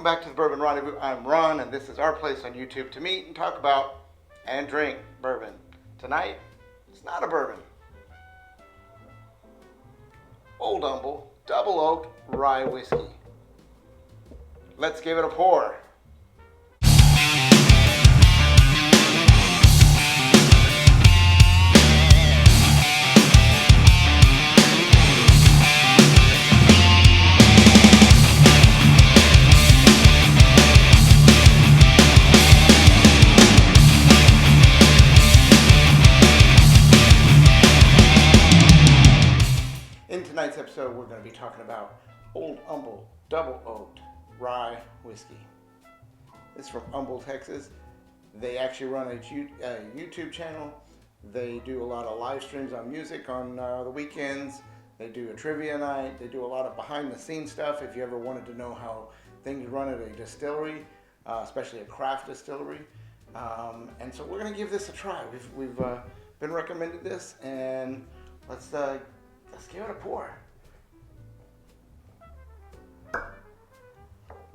Welcome back to the Bourbon Rendezvous. I'm Ron, and this is our place on YouTube to meet and talk about and drink bourbon. Tonight, it's not a bourbon. Old Humble Double Oaked Rye Whiskey. Let's give it a pour. In tonight's episode, we're going to be talking about Old Humble Double Oaked Rye Whiskey. It's from Humble, Texas. They actually run a YouTube channel. They do a lot of live streams on music on the weekends. They do a trivia night. They do a lot of behind-the-scenes stuff. If you ever wanted to know how things run at a distillery, especially a craft distillery. And so we're going to give this a try. We've been recommended this, and let's give it a pour.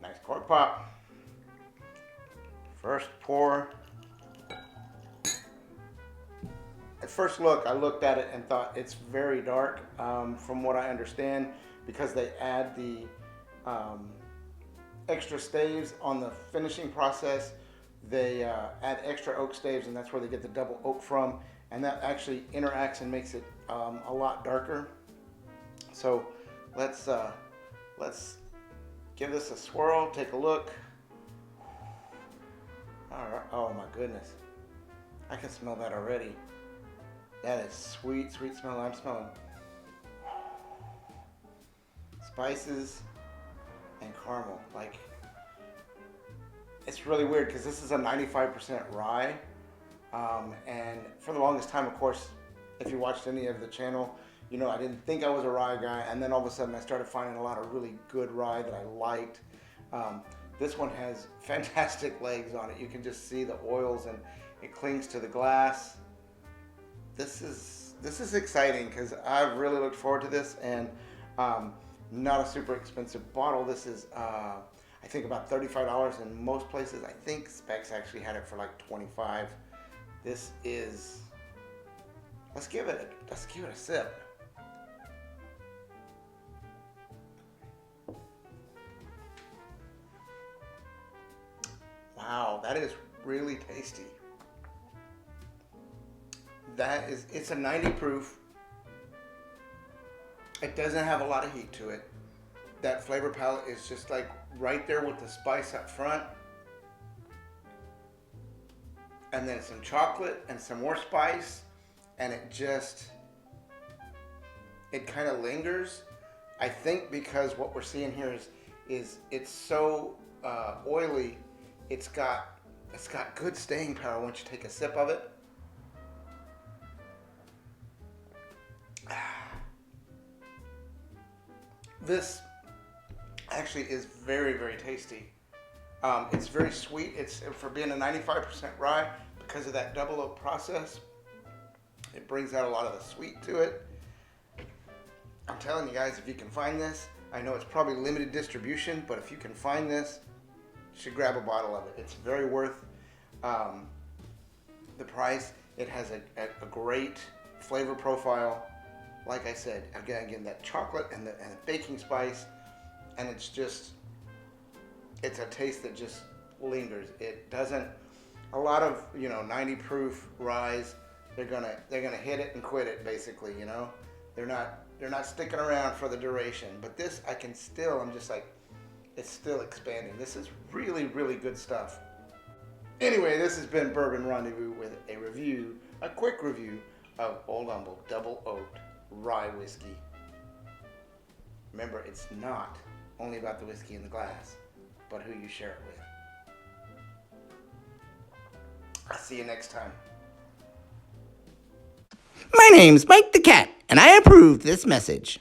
Nice cork pop. First pour. At first look, I looked at it and thought it's very dark. From what I understand, because they add the extra staves on the finishing process, they add extra oak staves, and that's where they get the double oak from. And that actually interacts and makes it a lot darker. So let's give this a swirl. Take a look. All right. Oh my goodness, I can smell that already. That is sweet, sweet smell. I'm smelling spices and caramel. Like, it's really weird because this is a 95% rye. And for the longest time, of course, if you watched any of the channel, you know I didn't think I was a rye guy, and then all of a sudden I started finding a lot of really good rye that I liked. This one has fantastic legs on it. You can just see the oils, and it clings to the glass. This is exciting because I've really looked forward to this, and not a super expensive bottle. This is I think about $35 in most places. I think Specs actually had it for like $25. This is, let's give it a sip. Wow, that is really tasty. It's a 90 proof. It doesn't have a lot of heat to it. That flavor palette is just like right there with the spice up front. And then some chocolate and some more spice, and it kind of lingers. I think because what we're seeing here is it's so oily, it's got good staying power once you take a sip of it. This actually is very, very tasty. It's very sweet. It's for being a 95% rye, because of that double oak process. It brings out a lot of the sweet to it. I'm telling you guys, if you can find this, I know it's probably limited distribution, but if you can find this, you should grab a bottle of it. It's very worth the price. It has a great flavor profile. Like I said, again, that chocolate and the baking spice, and it's a taste that just lingers. It doesn't. A lot of 90 proof ryes, they're gonna hit it and quit it basically. They're not sticking around for the duration. But this, I'm just like, it's still expanding. This is really, really good stuff. Anyway, this has been Bourbon Rendezvous with a quick review of Old Humble Double Oaked Rye Whiskey. Remember, it's not only about the whiskey in the glass, but who you share it with. I'll see you next time. My name's Mike the Cat, and I approve this message.